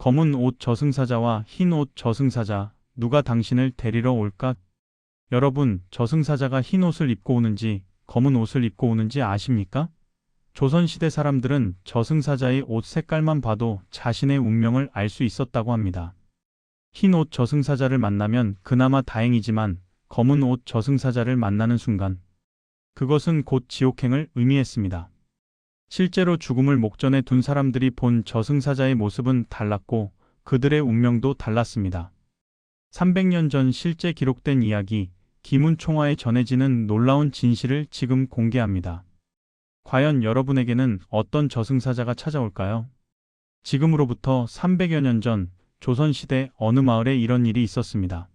검은 옷 저승사자와 흰 옷 저승사자, 누가 당신을 데리러 올까? 여러분, 저승사자가 흰 옷을 입고 오는지 검은 옷을 입고 오는지 아십니까? 조선시대 사람들은 저승사자의 옷 색깔만 봐도 자신의 운명을 알 수 있었다고 합니다. 흰 옷 저승사자를 만나면 그나마 다행이지만 검은 옷 저승사자를 만나는 순간 그것은 곧 지옥행을 의미했습니다. 실제로 죽음을 목전에 둔 사람들이 본 저승사자의 모습은 달랐고 그들의 운명도 달랐습니다. 300년 전 실제 기록된 이야기, 기문총화에 전해지는 놀라운 진실을 지금 공개합니다. 과연 여러분에게는 어떤 저승사자가 찾아올까요? 지금으로부터 300여 년 전 조선시대 어느 마을에 이런 일이 있었습니다.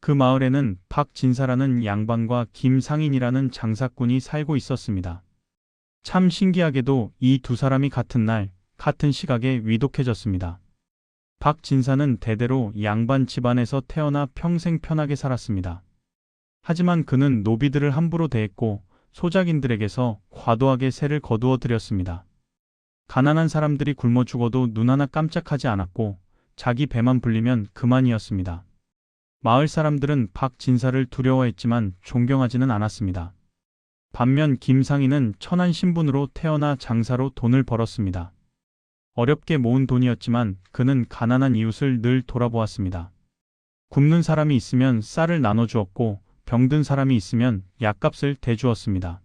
그 마을에는 박진사라는 양반과 김상인이라는 장사꾼이 살고 있었습니다. 참 신기하게도 이 두 사람이 같은 날, 같은 시각에 위독해졌습니다. 박진사는 대대로 양반 집안에서 태어나 평생 편하게 살았습니다. 하지만 그는 노비들을 함부로 대했고 소작인들에게서 과도하게 세를 거두어 들였습니다. 가난한 사람들이 굶어 죽어도 눈 하나 깜짝하지 않았고 자기 배만 불리면 그만이었습니다. 마을 사람들은 박진사를 두려워했지만 존경하지는 않았습니다. 반면 김상인은 천한 신분으로 태어나 장사로 돈을 벌었습니다. 어렵게 모은 돈이었지만 그는 가난한 이웃을 늘 돌아보았습니다. 굶는 사람이 있으면 쌀을 나눠주었고 병든 사람이 있으면 약값을 대주었습니다.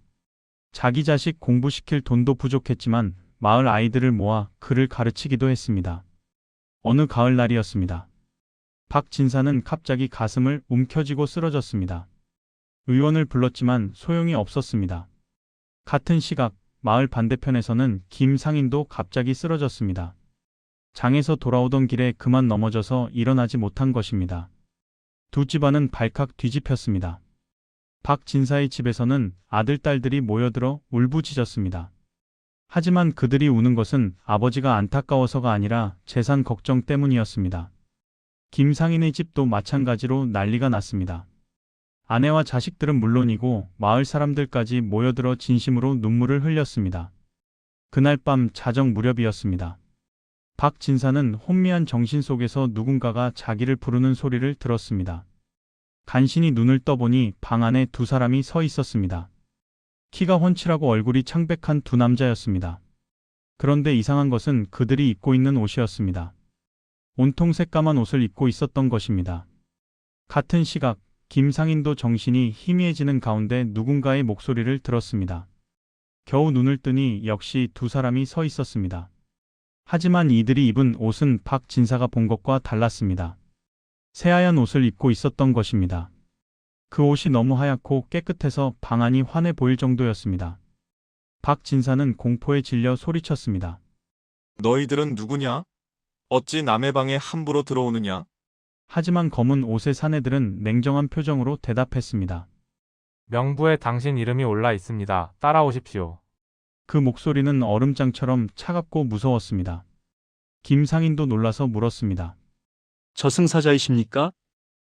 자기 자식 공부시킬 돈도 부족했지만 마을 아이들을 모아 그를 가르치기도 했습니다. 어느 가을날이었습니다. 박진사는 갑자기 가슴을 움켜쥐고 쓰러졌습니다. 의원을 불렀지만 소용이 없었습니다. 같은 시각 마을 반대편에서는 김상인도 갑자기 쓰러졌습니다. 장에서 돌아오던 길에 그만 넘어져서 일어나지 못한 것입니다. 두 집안은 발칵 뒤집혔습니다. 박진사의 집에서는 아들, 딸들이 모여들어 울부짖었습니다. 하지만 그들이 우는 것은 아버지가 안타까워서가 아니라 재산 걱정 때문이었습니다. 김상인의 집도 마찬가지로 난리가 났습니다. 아내와 자식들은 물론이고 마을 사람들까지 모여들어 진심으로 눈물을 흘렸습니다. 그날 밤 자정 무렵이었습니다. 박진사는 혼미한 정신 속에서 누군가가 자기를 부르는 소리를 들었습니다. 간신히 눈을 떠보니 방 안에 두 사람이 서 있었습니다. 키가 훤칠하고 얼굴이 창백한 두 남자였습니다. 그런데 이상한 것은 그들이 입고 있는 옷이었습니다. 온통 새까만 옷을 입고 있었던 것입니다. 같은 시각 김상인도 정신이 희미해지는 가운데 누군가의 목소리를 들었습니다. 겨우 눈을 뜨니 역시 두 사람이 서 있었습니다. 하지만 이들이 입은 옷은 박진사가 본 것과 달랐습니다. 새하얀 옷을 입고 있었던 것입니다. 그 옷이 너무 하얗고 깨끗해서 방 안이 환해 보일 정도였습니다. 박진사는 공포에 질려 소리쳤습니다. 너희들은 누구냐? 어찌 남의 방에 함부로 들어오느냐? 하지만 검은 옷의 사내들은 냉정한 표정으로 대답했습니다. 명부에 당신 이름이 올라 있습니다. 따라오십시오. 그 목소리는 얼음장처럼 차갑고 무서웠습니다. 김상인도 놀라서 물었습니다. 저승사자이십니까?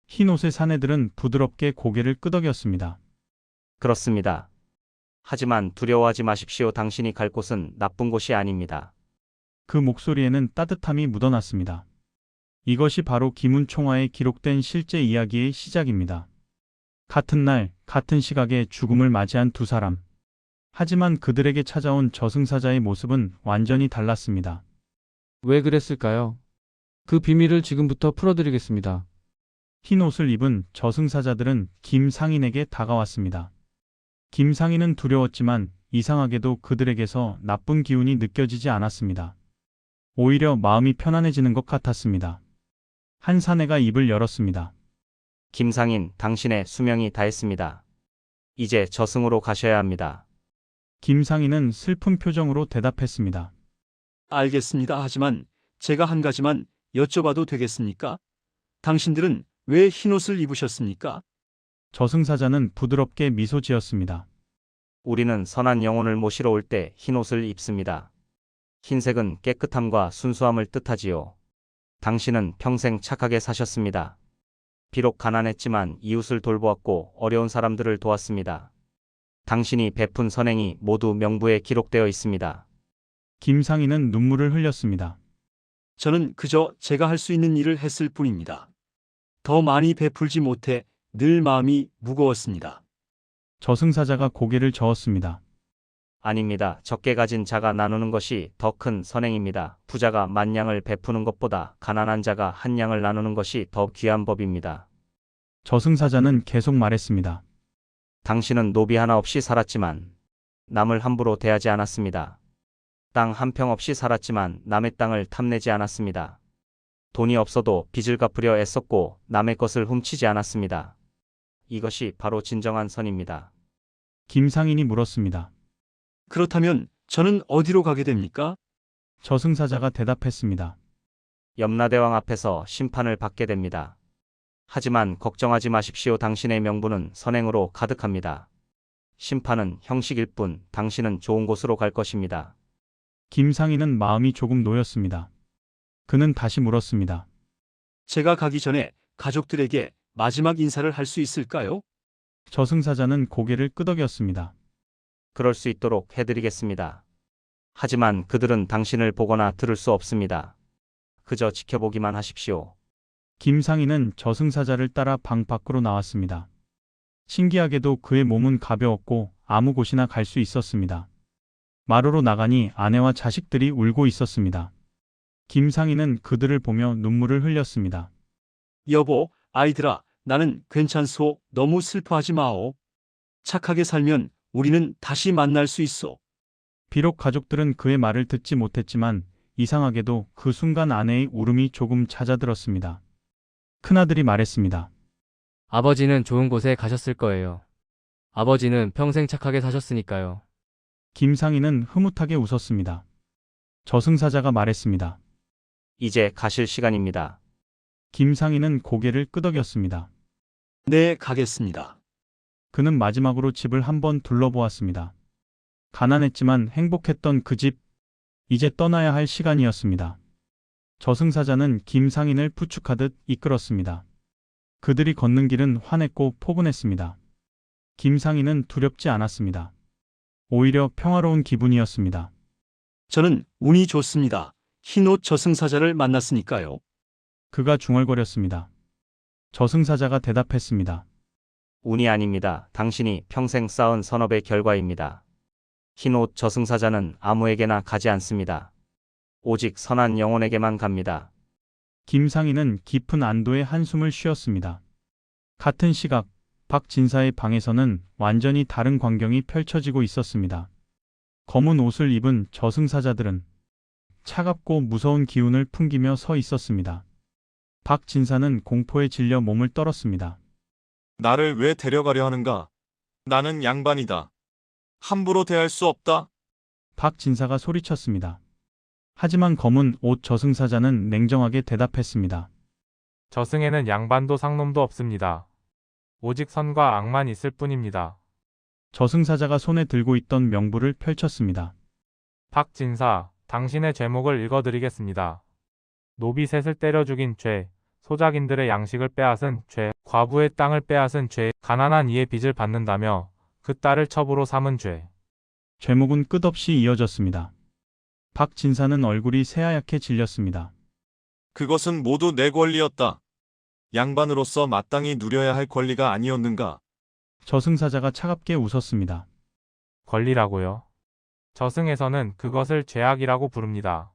흰 옷의 사내들은 부드럽게 고개를 끄덕였습니다. 그렇습니다. 하지만 두려워하지 마십시오. 당신이 갈 곳은 나쁜 곳이 아닙니다. 그 목소리에는 따뜻함이 묻어났습니다. 이것이 바로 기문총화에 기록된 실제 이야기의 시작입니다. 같은 날, 같은 시각에 죽음을 맞이한 두 사람. 하지만 그들에게 찾아온 저승사자의 모습은 완전히 달랐습니다. 왜 그랬을까요? 그 비밀을 지금부터 풀어드리겠습니다. 흰 옷을 입은 저승사자들은 김상인에게 다가왔습니다. 김상인은 두려웠지만 이상하게도 그들에게서 나쁜 기운이 느껴지지 않았습니다. 오히려 마음이 편안해지는 것 같았습니다. 한 사내가 입을 열었습니다. 김상인, 당신의 수명이 다했습니다. 이제 저승으로 가셔야 합니다. 김상인은 슬픈 표정으로 대답했습니다. 알겠습니다. 하지만 제가 한 가지만 여쭤봐도 되겠습니까? 당신들은 왜 흰옷을 입으셨습니까? 저승사자는 부드럽게 미소 지었습니다. 우리는 선한 영혼을 모시러 올 때 흰옷을 입습니다. 흰색은 깨끗함과 순수함을 뜻하지요. 당신은 평생 착하게 사셨습니다. 비록 가난했지만 이웃을 돌보았고 어려운 사람들을 도왔습니다. 당신이 베푼 선행이 모두 명부에 기록되어 있습니다. 김상인은 눈물을 흘렸습니다. 저는 그저 제가 할 수 있는 일을 했을 뿐입니다. 더 많이 베풀지 못해 늘 마음이 무거웠습니다. 저승사자가 고개를 저었습니다. 아닙니다. 적게 가진 자가 나누는 것이 더 큰 선행입니다. 부자가 만 양을 베푸는 것보다 가난한 자가 한 양을 나누는 것이 더 귀한 법입니다. 저승사자는 계속 말했습니다. 당신은 노비 하나 없이 살았지만 남을 함부로 대하지 않았습니다. 땅 한 평 없이 살았지만 남의 땅을 탐내지 않았습니다. 돈이 없어도 빚을 갚으려 애썼고 남의 것을 훔치지 않았습니다. 이것이 바로 진정한 선입니다. 김상인이 물었습니다. 그렇다면 저는 어디로 가게 됩니까? 저승사자가 대답했습니다. 염라대왕 앞에서 심판을 받게 됩니다. 하지만 걱정하지 마십시오. 당신의 명분은 선행으로 가득합니다. 심판은 형식일 뿐 당신은 좋은 곳으로 갈 것입니다. 김상인은 마음이 조금 놓였습니다. 그는 다시 물었습니다. 제가 가기 전에 가족들에게 마지막 인사를 할 수 있을까요? 저승사자는 고개를 끄덕였습니다. 그럴 수 있도록 해드리겠습니다. 하지만 그들은 당신을 보거나 들을 수 없습니다. 그저 지켜보기만 하십시오. 김상인은 저승사자를 따라 방 밖으로 나왔습니다. 신기하게도 그의 몸은 가벼웠고 아무 곳이나 갈 수 있었습니다. 마루로 나가니 아내와 자식들이 울고 있었습니다. 김상인은 그들을 보며 눈물을 흘렸습니다. 여보, 아이들아, 나는 괜찮소. 너무 슬퍼하지 마오. 착하게 살면 우리는 다시 만날 수 있어. 비록 가족들은 그의 말을 듣지 못했지만 이상하게도 그 순간 아내의 울음이 조금 잦아들었습니다. 큰아들이 말했습니다. 아버지는 좋은 곳에 가셨을 거예요. 아버지는 평생 착하게 사셨으니까요. 김상인은 흐뭇하게 웃었습니다. 저승사자가 말했습니다. 이제 가실 시간입니다. 김상인은 고개를 끄덕였습니다. 네, 가겠습니다. 그는 마지막으로 집을 한번 둘러보았습니다. 가난했지만 행복했던 그 집, 이제 떠나야 할 시간이었습니다. 저승사자는 김상인을 부축하듯 이끌었습니다. 그들이 걷는 길은 환했고 포근했습니다. 김상인은 두렵지 않았습니다. 오히려 평화로운 기분이었습니다. 저는 운이 좋습니다. 흰옷 저승사자를 만났으니까요. 그가 중얼거렸습니다. 저승사자가 대답했습니다. 운이 아닙니다. 당신이 평생 쌓은 선업의 결과입니다. 흰옷 저승사자는 아무에게나 가지 않습니다. 오직 선한 영혼에게만 갑니다. 김상인은 깊은 안도의 한숨을 쉬었습니다. 같은 시각, 박진사의 방에서는 완전히 다른 광경이 펼쳐지고 있었습니다. 검은 옷을 입은 저승사자들은 차갑고 무서운 기운을 풍기며 서 있었습니다. 박진사는 공포에 질려 몸을 떨었습니다. 나를 왜 데려가려 하는가? 나는 양반이다. 함부로 대할 수 없다. 박진사가 소리쳤습니다. 하지만 검은 옷 저승사자는 냉정하게 대답했습니다. 저승에는 양반도 상놈도 없습니다. 오직 선과 악만 있을 뿐입니다. 저승사자가 손에 들고 있던 명부를 펼쳤습니다. 박진사, 당신의 죄목을 읽어드리겠습니다. 노비 셋을 때려 죽인 죄, 소작인들의 양식을 빼앗은 죄, 과부의 땅을 빼앗은 죄, 가난한 이의 빚을 받는다며 그 딸을 첩으로 삼은 죄. 죄목은 끝없이 이어졌습니다. 박진사는 얼굴이 새하얗게 질렸습니다. 그것은 모두 내 권리였다. 양반으로서 마땅히 누려야 할 권리가 아니었는가? 저승사자가 차갑게 웃었습니다. 권리라고요? 저승에서는 그것을 죄악이라고 부릅니다.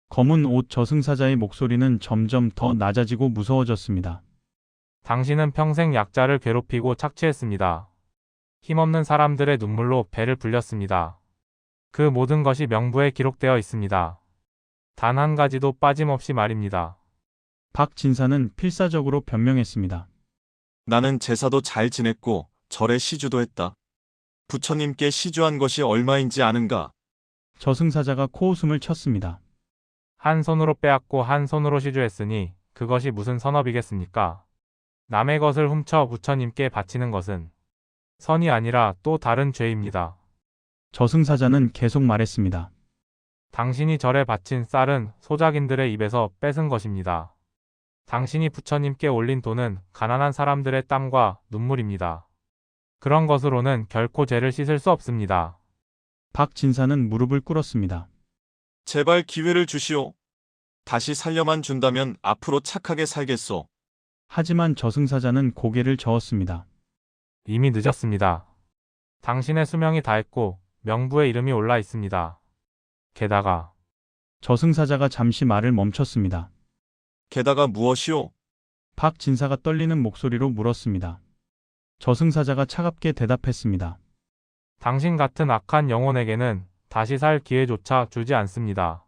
검은 옷 저승사자의 목소리는 점점 더 낮아지고 무서워졌습니다. 당신은 평생 약자를 괴롭히고 착취했습니다. 힘없는 사람들의 눈물로 배를 불렸습니다. 그 모든 것이 명부에 기록되어 있습니다. 단 한 가지도 빠짐없이 말입니다. 박진사는 필사적으로 변명했습니다. 나는 제사도 잘 지냈고 절에 시주도 했다. 부처님께 시주한 것이 얼마인지 아는가? 저승사자가 코웃음을 쳤습니다. 한 손으로 빼앗고 한 손으로 시주했으니 그것이 무슨 선업이겠습니까? 남의 것을 훔쳐 부처님께 바치는 것은 선이 아니라 또 다른 죄입니다. 저승사자는 계속 말했습니다. 당신이 절에 바친 쌀은 소작인들의 입에서 뺏은 것입니다. 당신이 부처님께 올린 돈은 가난한 사람들의 땀과 눈물입니다. 그런 것으로는 결코 죄를 씻을 수 없습니다. 박진사는 무릎을 꿇었습니다. 제발 기회를 주시오. 다시 살려만 준다면 앞으로 착하게 살겠소. 하지만 저승사자는 고개를 저었습니다. 이미 늦었습니다. 당신의 수명이 다했고 명부에 이름이 올라 있습니다. 게다가 저승사자가 잠시 말을 멈췄습니다. 게다가 무엇이오? 박 진사가 떨리는 목소리로 물었습니다. 저승사자가 차갑게 대답했습니다. 당신 같은 악한 영혼에게는 다시 살 기회조차 주지 않습니다.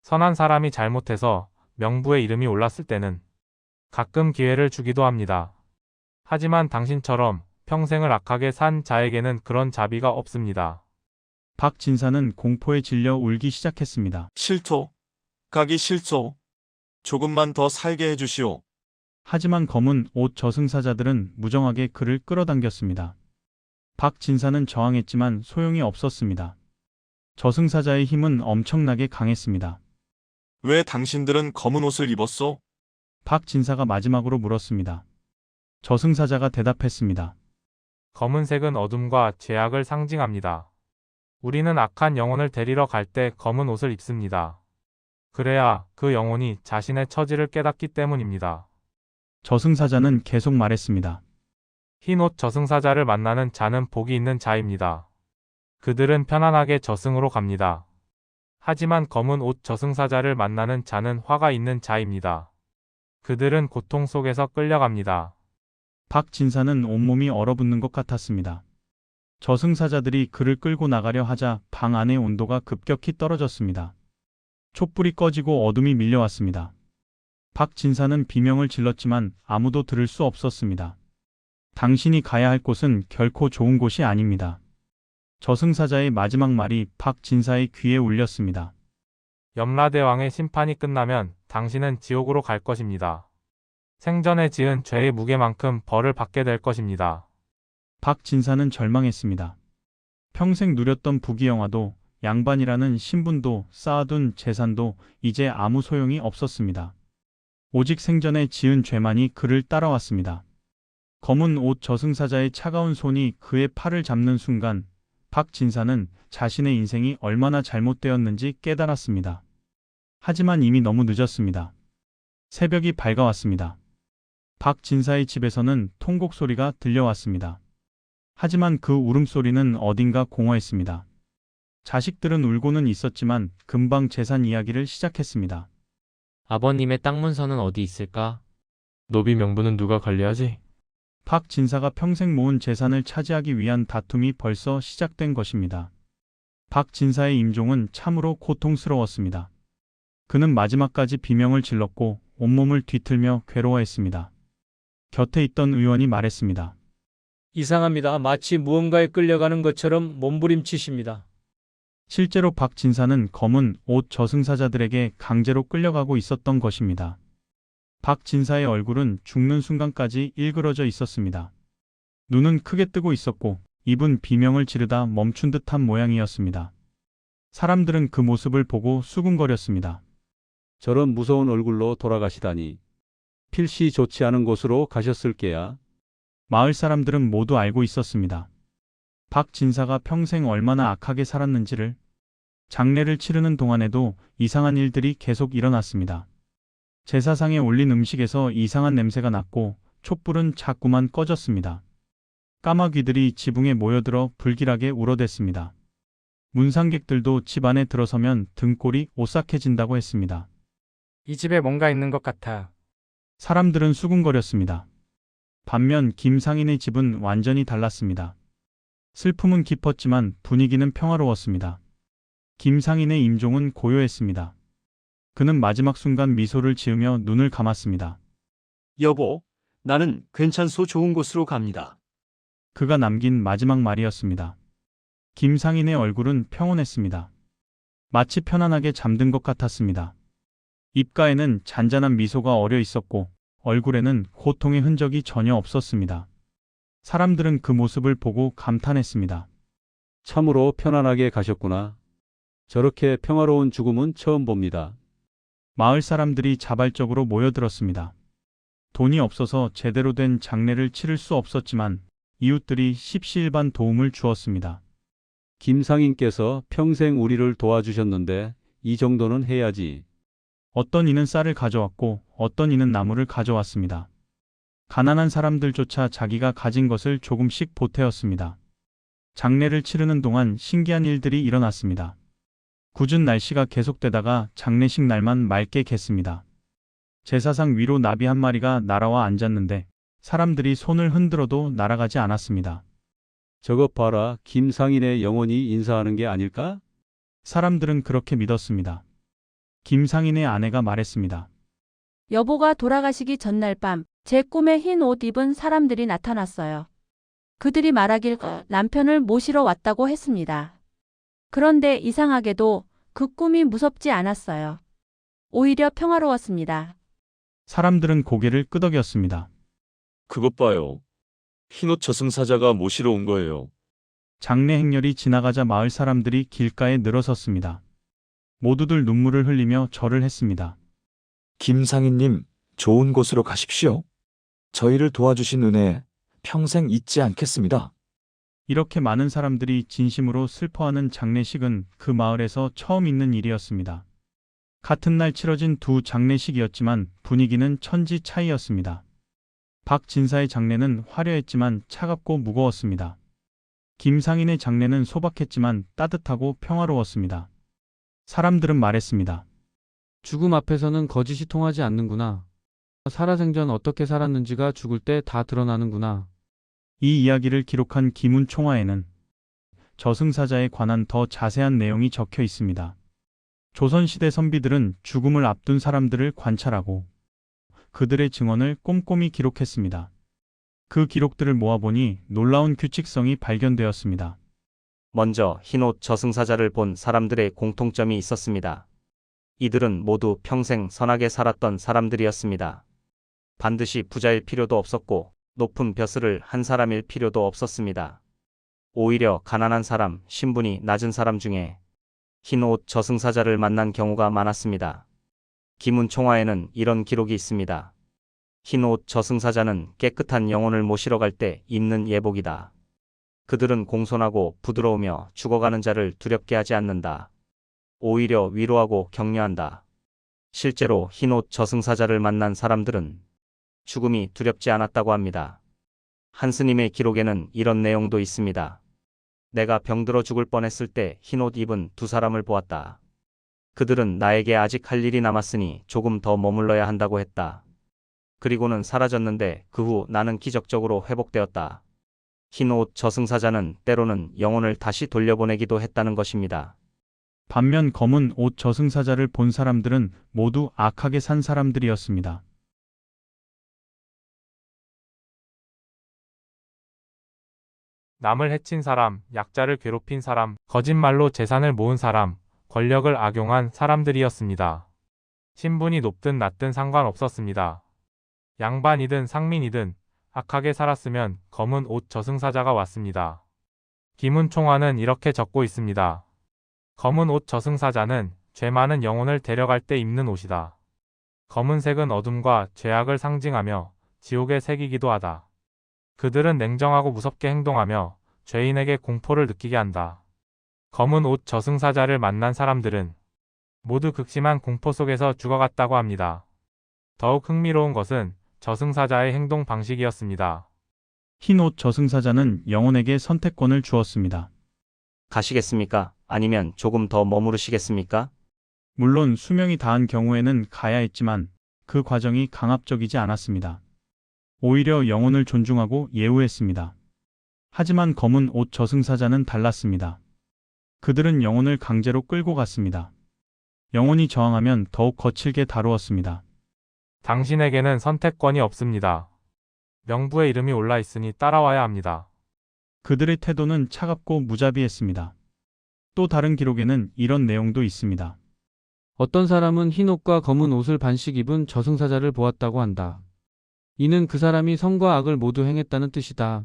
선한 사람이 잘못해서 명부에 이름이 올랐을 때는 가끔 기회를 주기도 합니다. 하지만 당신처럼 평생을 악하게 산 자에게는 그런 자비가 없습니다. 박 진사는 공포에 질려 울기 시작했습니다. 싫소. 가기 싫소. 조금만 더 살게 해주시오. 하지만 검은 옷 저승사자들은 무정하게 그를 끌어당겼습니다. 박 진사는 저항했지만 소용이 없었습니다. 저승사자의 힘은 엄청나게 강했습니다. 왜 당신들은 검은 옷을 입었소? 박 진사가 마지막으로 물었습니다. 저승사자가 대답했습니다. 검은색은 어둠과 죄악을 상징합니다. 우리는 악한 영혼을 데리러 갈 때 검은 옷을 입습니다. 그래야 그 영혼이 자신의 처지를 깨닫기 때문입니다. 저승사자는 계속 말했습니다. 흰옷 저승사자를 만나는 자는 복이 있는 자입니다. 그들은 편안하게 저승으로 갑니다. 하지만 검은 옷 저승사자를 만나는 자는 화가 있는 자입니다. 그들은 고통 속에서 끌려갑니다. 박 진사는 온몸이 얼어붙는 것 같았습니다. 저승사자들이 그를 끌고 나가려 하자 방 안의 온도가 급격히 떨어졌습니다. 촛불이 꺼지고 어둠이 밀려왔습니다. 박 진사는 비명을 질렀지만 아무도 들을 수 없었습니다. 당신이 가야 할 곳은 결코 좋은 곳이 아닙니다. 저승사자의 마지막 말이 박 진사의 귀에 울렸습니다. 염라대왕의 심판이 끝나면 당신은 지옥으로 갈 것입니다. 생전에 지은 죄의 무게만큼 벌을 받게 될 것입니다. 박 진사는 절망했습니다. 평생 누렸던 부귀영화도 양반이라는 신분도 쌓아둔 재산도 이제 아무 소용이 없었습니다. 오직 생전에 지은 죄만이 그를 따라왔습니다. 검은 옷 저승사자의 차가운 손이 그의 팔을 잡는 순간 박 진사는 자신의 인생이 얼마나 잘못되었는지 깨달았습니다. 하지만 이미 너무 늦었습니다. 새벽이 밝아왔습니다. 박 진사의 집에서는 통곡 소리가 들려왔습니다. 하지만 그 울음소리는 어딘가 공허했습니다. 자식들은 울고는 있었지만 금방 재산 이야기를 시작했습니다. 아버님의 땅 문서는 어디 있을까? 노비 명부는 누가 관리하지? 박 진사가 평생 모은 재산을 차지하기 위한 다툼이 벌써 시작된 것입니다. 박 진사의 임종은 참으로 고통스러웠습니다. 그는 마지막까지 비명을 질렀고 온몸을 뒤틀며 괴로워했습니다. 곁에 있던 의원이 말했습니다. 이상합니다. 마치 무언가에 끌려가는 것처럼 몸부림치십니다. 실제로 박 진사는 검은 옷 저승사자들에게 강제로 끌려가고 있었던 것입니다. 박 진사의 얼굴은 죽는 순간까지 일그러져 있었습니다. 눈은 크게 뜨고 있었고 입은 비명을 지르다 멈춘 듯한 모양이었습니다. 사람들은 그 모습을 보고 수군거렸습니다. 저런 무서운 얼굴로 돌아가시다니. 필시 좋지 않은 곳으로 가셨을 게야. 마을 사람들은 모두 알고 있었습니다. 박 진사가 평생 얼마나 악하게 살았는지를. 장례를 치르는 동안에도 이상한 일들이 계속 일어났습니다. 제사상에 올린 음식에서 이상한 냄새가 났고 촛불은 자꾸만 꺼졌습니다. 까마귀들이 지붕에 모여들어 불길하게 울어댔습니다. 문상객들도 집 안에 들어서면 등골이 오싹해진다고 했습니다. 이 집에 뭔가 있는 것 같아. 사람들은 수군거렸습니다. 반면 김상인의 집은 완전히 달랐습니다. 슬픔은 깊었지만 분위기는 평화로웠습니다. 김상인의 임종은 고요했습니다. 그는 마지막 순간 미소를 지으며 눈을 감았습니다. 여보, 나는 괜찮소. 좋은 곳으로 갑니다. 그가 남긴 마지막 말이었습니다. 김상인의 얼굴은 평온했습니다. 마치 편안하게 잠든 것 같았습니다. 입가에는 잔잔한 미소가 어려 있었고 얼굴에는 고통의 흔적이 전혀 없었습니다. 사람들은 그 모습을 보고 감탄했습니다. 참으로 편안하게 가셨구나. 저렇게 평화로운 죽음은 처음 봅니다. 마을 사람들이 자발적으로 모여들었습니다. 돈이 없어서 제대로 된 장례를 치를 수 없었지만 이웃들이 십시일반 도움을 주었습니다. 김상인께서 평생 우리를 도와주셨는데 이 정도는 해야지. 어떤 이는 쌀을 가져왔고 어떤 이는 나무를 가져왔습니다. 가난한 사람들조차 자기가 가진 것을 조금씩 보태었습니다. 장례를 치르는 동안 신기한 일들이 일어났습니다. 궂은 날씨가 계속되다가 장례식 날만 맑게 갰습니다. 제사상 위로 나비 한 마리가 날아와 앉았는데 사람들이 손을 흔들어도 날아가지 않았습니다. 저것 봐라. 김상인의 영혼이 인사하는 게 아닐까? 사람들은 그렇게 믿었습니다. 김상인의 아내가 말했습니다. 여보가 돌아가시기 전날 밤 제 꿈에 흰 옷 입은 사람들이 나타났어요. 그들이 말하길 남편을 모시러 왔다고 했습니다. 그런데 이상하게도 그 꿈이 무섭지 않았어요. 오히려 평화로웠습니다. 사람들은 고개를 끄덕였습니다. 그것 봐요. 흰옷 저승사자가 모시러 온 거예요. 장례 행렬이 지나가자 마을 사람들이 길가에 늘어섰습니다. 모두들 눈물을 흘리며 절을 했습니다. 김상인님, 좋은 곳으로 가십시오. 저희를 도와주신 은혜 평생 잊지 않겠습니다. 이렇게 많은 사람들이 진심으로 슬퍼하는 장례식은 그 마을에서 처음 있는 일이었습니다. 같은 날 치러진 두 장례식이었지만 분위기는 천지 차이였습니다. 박진사의 장례는 화려했지만 차갑고 무거웠습니다. 김상인의 장례는 소박했지만 따뜻하고 평화로웠습니다. 사람들은 말했습니다. 죽음 앞에서는 거짓이 통하지 않는구나. 살아생전 어떻게 살았는지가 죽을 때 다 드러나는구나. 이 이야기를 기록한 기문총화에는 저승사자에 관한 더 자세한 내용이 적혀 있습니다. 조선시대 선비들은 죽음을 앞둔 사람들을 관찰하고 그들의 증언을 꼼꼼히 기록했습니다. 그 기록들을 모아보니 놀라운 규칙성이 발견되었습니다. 먼저 흰옷 저승사자를 본 사람들의 공통점이 있었습니다. 이들은 모두 평생 선하게 살았던 사람들이었습니다. 반드시 부자일 필요도 없었고 높은 벼슬을 한 사람일 필요도 없었습니다. 오히려 가난한 사람, 신분이 낮은 사람 중에 흰옷 저승사자를 만난 경우가 많았습니다. 기문총화에는 이런 기록이 있습니다. 흰옷 저승사자는 깨끗한 영혼을 모시러 갈 때 입는 예복이다. 그들은 공손하고 부드러우며 죽어가는 자를 두렵게 하지 않는다. 오히려 위로하고 격려한다. 실제로 흰옷 저승사자를 만난 사람들은 죽음이 두렵지 않았다고 합니다. 한 스님의 기록에는 이런 내용도 있습니다. 내가 병들어 죽을 뻔했을 때 흰옷 입은 두 사람을 보았다. 그들은 나에게 아직 할 일이 남았으니 조금 더 머물러야 한다고 했다. 그리고는 사라졌는데 그 후 나는 기적적으로 회복되었다. 흰옷 저승사자는 때로는 영혼을 다시 돌려보내기도 했다는 것입니다. 반면 검은 옷 저승사자를 본 사람들은 모두 악하게 산 사람들이었습니다. 남을 해친 사람, 약자를 괴롭힌 사람, 거짓말로 재산을 모은 사람, 권력을 악용한 사람들이었습니다. 신분이 높든 낮든 상관없었습니다. 양반이든 상민이든 악하게 살았으면 검은 옷 저승사자가 왔습니다. 기문총화는 이렇게 적고 있습니다. 검은 옷 저승사자는 죄 많은 영혼을 데려갈 때 입는 옷이다. 검은색은 어둠과 죄악을 상징하며 지옥의 색이기도 하다. 그들은 냉정하고 무섭게 행동하며 죄인에게 공포를 느끼게 한다. 검은 옷 저승사자를 만난 사람들은 모두 극심한 공포 속에서 죽어갔다고 합니다. 더욱 흥미로운 것은 저승사자의 행동 방식이었습니다. 흰 옷 저승사자는 영혼에게 선택권을 주었습니다. 가시겠습니까? 아니면 조금 더 머무르시겠습니까? 물론 수명이 다한 경우에는 가야 했지만 그 과정이 강압적이지 않았습니다. 오히려 영혼을 존중하고 예우했습니다. 하지만 검은 옷 저승사자는 달랐습니다. 그들은 영혼을 강제로 끌고 갔습니다. 영혼이 저항하면 더욱 거칠게 다루었습니다. 당신에게는 선택권이 없습니다. 명부에 이름이 올라 있으니 따라와야 합니다. 그들의 태도는 차갑고 무자비했습니다. 또 다른 기록에는 이런 내용도 있습니다. 어떤 사람은 흰 옷과 검은 옷을 반씩 입은 저승사자를 보았다고 한다. 이는 그 사람이 선과 악을 모두 행했다는 뜻이다.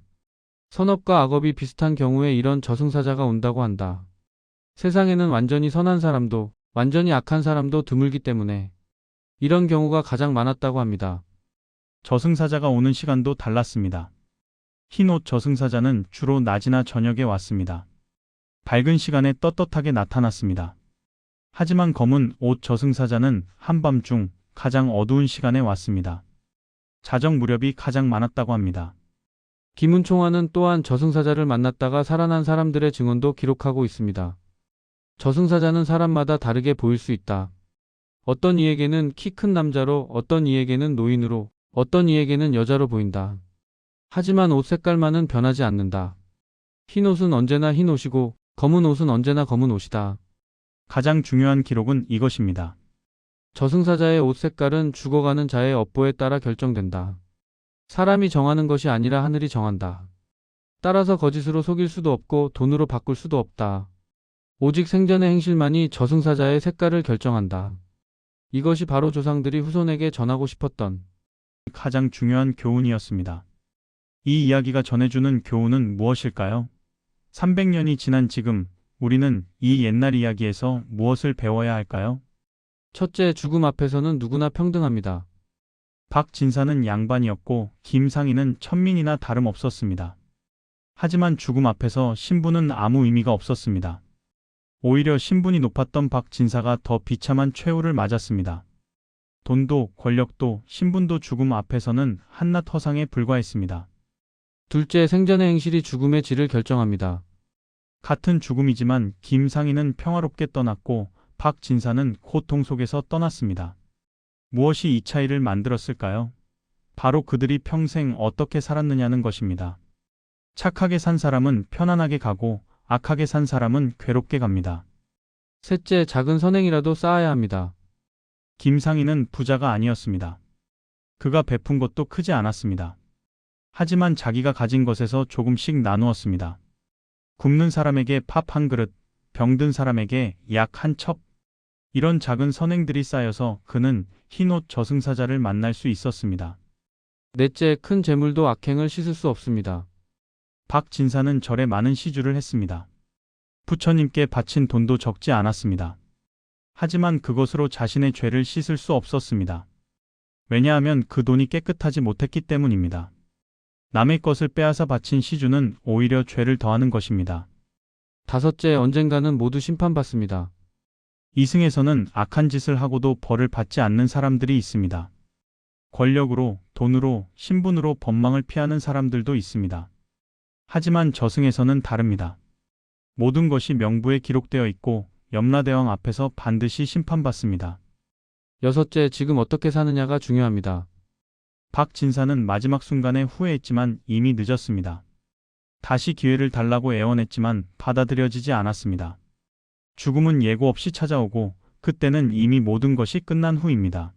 선업과 악업이 비슷한 경우에 이런 저승사자가 온다고 한다. 세상에는 완전히 선한 사람도 완전히 악한 사람도 드물기 때문에 이런 경우가 가장 많았다고 합니다. 저승사자가 오는 시간도 달랐습니다. 흰 옷 저승사자는 주로 낮이나 저녁에 왔습니다. 밝은 시간에 떳떳하게 나타났습니다. 하지만 검은 옷 저승사자는 한밤중 가장 어두운 시간에 왔습니다. 자정 무렵이 가장 많았다고 합니다. 김은총화는 또한 저승사자를 만났다가 살아난 사람들의 증언도 기록하고 있습니다. 저승사자는 사람마다 다르게 보일 수 있다. 어떤 이에게는 키 큰 남자로, 어떤 이에게는 노인으로, 어떤 이에게는 여자로 보인다. 하지만 옷 색깔만은 변하지 않는다. 흰 옷은 언제나 흰 옷이고 검은 옷은 언제나 검은 옷이다. 가장 중요한 기록은 이것입니다. 저승사자의 옷 색깔은 죽어가는 자의 업보에 따라 결정된다. 사람이 정하는 것이 아니라 하늘이 정한다. 따라서 거짓으로 속일 수도 없고 돈으로 바꿀 수도 없다. 오직 생전의 행실만이 저승사자의 색깔을 결정한다. 이것이 바로 조상들이 후손에게 전하고 싶었던 가장 중요한 교훈이었습니다. 이 이야기가 전해주는 교훈은 무엇일까요? 300년이 지난 지금 우리는 이 옛날 이야기에서 무엇을 배워야 할까요? 첫째, 죽음 앞에서는 누구나 평등합니다. 박진사는 양반이었고 김상희는 천민이나 다름없었습니다. 하지만 죽음 앞에서 신분은 아무 의미가 없었습니다. 오히려 신분이 높았던 박진사가 더 비참한 최후를 맞았습니다. 돈도 권력도 신분도 죽음 앞에서는 한낱 허상에 불과했습니다. 둘째, 생전의 행실이 죽음의 질을 결정합니다. 같은 죽음이지만 김상희는 평화롭게 떠났고 박진사는 고통 속에서 떠났습니다. 무엇이 이 차이를 만들었을까요? 바로 그들이 평생 어떻게 살았느냐는 것입니다. 착하게 산 사람은 편안하게 가고 악하게 산 사람은 괴롭게 갑니다. 셋째, 작은 선행이라도 쌓아야 합니다. 김상희는 부자가 아니었습니다. 그가 베푼 것도 크지 않았습니다. 하지만 자기가 가진 것에서 조금씩 나누었습니다. 굶는 사람에게 밥 한 그릇, 병든 사람에게 약 한 첩. 이런 작은 선행들이 쌓여서 그는 흰옷 저승사자를 만날 수 있었습니다. 넷째, 큰 재물도 악행을 씻을 수 없습니다. 박진사는 절에 많은 시주를 했습니다. 부처님께 바친 돈도 적지 않았습니다. 하지만 그것으로 자신의 죄를 씻을 수 없었습니다. 왜냐하면 그 돈이 깨끗하지 못했기 때문입니다. 남의 것을 빼앗아 바친 시주는 오히려 죄를 더하는 것입니다. 다섯째, 언젠가는 모두 심판받습니다. 이승에서는 악한 짓을 하고도 벌을 받지 않는 사람들이 있습니다. 권력으로, 돈으로, 신분으로 법망을 피하는 사람들도 있습니다. 하지만 저승에서는 다릅니다. 모든 것이 명부에 기록되어 있고 염라대왕 앞에서 반드시 심판받습니다. 여섯째, 지금 어떻게 사느냐가 중요합니다. 박진사는 마지막 순간에 후회했지만 이미 늦었습니다. 다시 기회를 달라고 애원했지만 받아들여지지 않았습니다. 죽음은 예고 없이 찾아오고 그때는 이미 모든 것이 끝난 후입니다.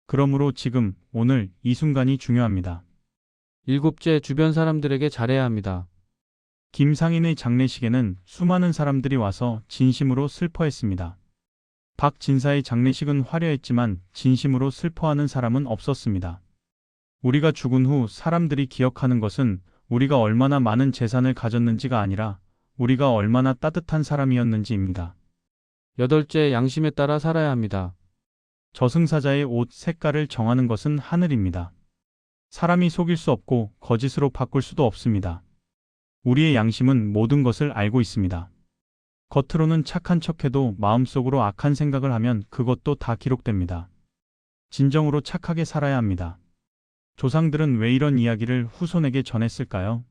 그러므로 지금, 오늘, 이 순간이 중요합니다. 일곱째, 주변 사람들에게 잘해야 합니다. 김상인의 장례식에는 수많은 사람들이 와서 진심으로 슬퍼했습니다. 박진사의 장례식은 화려했지만 진심으로 슬퍼하는 사람은 없었습니다. 우리가 죽은 후 사람들이 기억하는 것은 우리가 얼마나 많은 재산을 가졌는지가 아니라 우리가 얼마나 따뜻한 사람이었는지입니다. 여덟째, 양심에 따라 살아야 합니다. 저승사자의 옷 색깔을 정하는 것은 하늘입니다. 사람이 속일 수 없고 거짓으로 바꿀 수도 없습니다. 우리의 양심은 모든 것을 알고 있습니다. 겉으로는 착한 척해도 마음속으로 악한 생각을 하면 그것도 다 기록됩니다. 진정으로 착하게 살아야 합니다. 조상들은 왜 이런 이야기를 후손에게 전했을까요?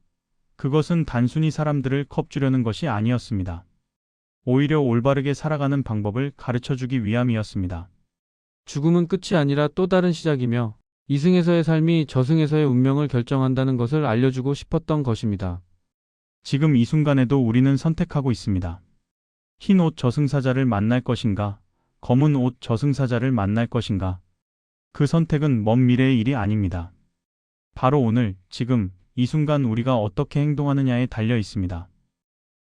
그것은 단순히 사람들을 겁주려는 것이 아니었습니다. 오히려 올바르게 살아가는 방법을 가르쳐주기 위함이었습니다. 죽음은 끝이 아니라 또 다른 시작이며 이승에서의 삶이 저승에서의 운명을 결정한다는 것을 알려주고 싶었던 것입니다. 지금 이 순간에도 우리는 선택하고 있습니다. 흰 옷 저승사자를 만날 것인가? 검은 옷 저승사자를 만날 것인가? 그 선택은 먼 미래의 일이 아닙니다. 바로 오늘, 지금, 이 순간 우리가 어떻게 행동하느냐에 달려 있습니다.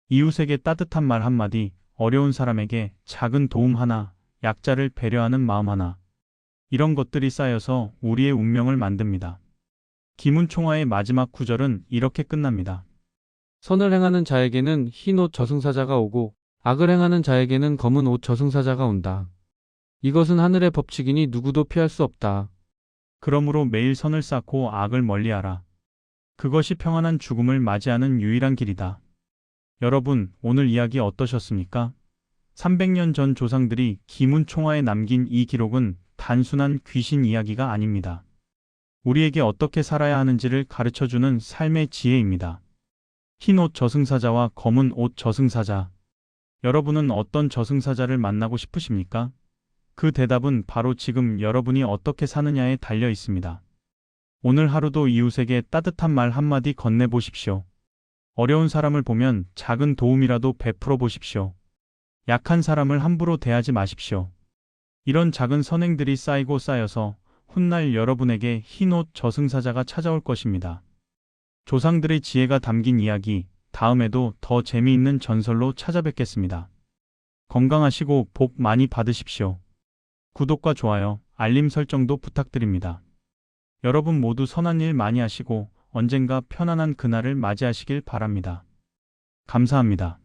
이웃에게 따뜻한 말 한마디, 어려운 사람에게 작은 도움 하나, 약자를 배려하는 마음 하나. 이런 것들이 쌓여서 우리의 운명을 만듭니다. 김은총화의 마지막 구절은 이렇게 끝납니다. 선을 행하는 자에게는 흰 옷 저승사자가 오고 악을 행하는 자에게는 검은 옷 저승사자가 온다. 이것은 하늘의 법칙이니 누구도 피할 수 없다. 그러므로 매일 선을 쌓고 악을 멀리하라. 그것이 평안한 죽음을 맞이하는 유일한 길이다. 여러분, 오늘 이야기 어떠셨습니까? 300년 전 조상들이 기문총화에 남긴 이 기록은 단순한 귀신 이야기가 아닙니다. 우리에게 어떻게 살아야 하는지를 가르쳐주는 삶의 지혜입니다. 흰 옷 저승사자와 검은 옷 저승사자. 여러분은 어떤 저승사자를 만나고 싶으십니까? 그 대답은 바로 지금 여러분이 어떻게 사느냐에 달려 있습니다. 오늘 하루도 이웃에게 따뜻한 말 한마디 건네보십시오. 어려운 사람을 보면 작은 도움이라도 베풀어 보십시오. 약한 사람을 함부로 대하지 마십시오. 이런 작은 선행들이 쌓이고 쌓여서 훗날 여러분에게 흰 옷 저승사자가 찾아올 것입니다. 조상들의 지혜가 담긴 이야기, 다음에도 더 재미있는 전설로 찾아뵙겠습니다. 건강하시고 복 많이 받으십시오. 구독과 좋아요, 알림 설정도 부탁드립니다. 여러분 모두 선한 일 많이 하시고 언젠가 편안한 그날을 맞이하시길 바랍니다. 감사합니다.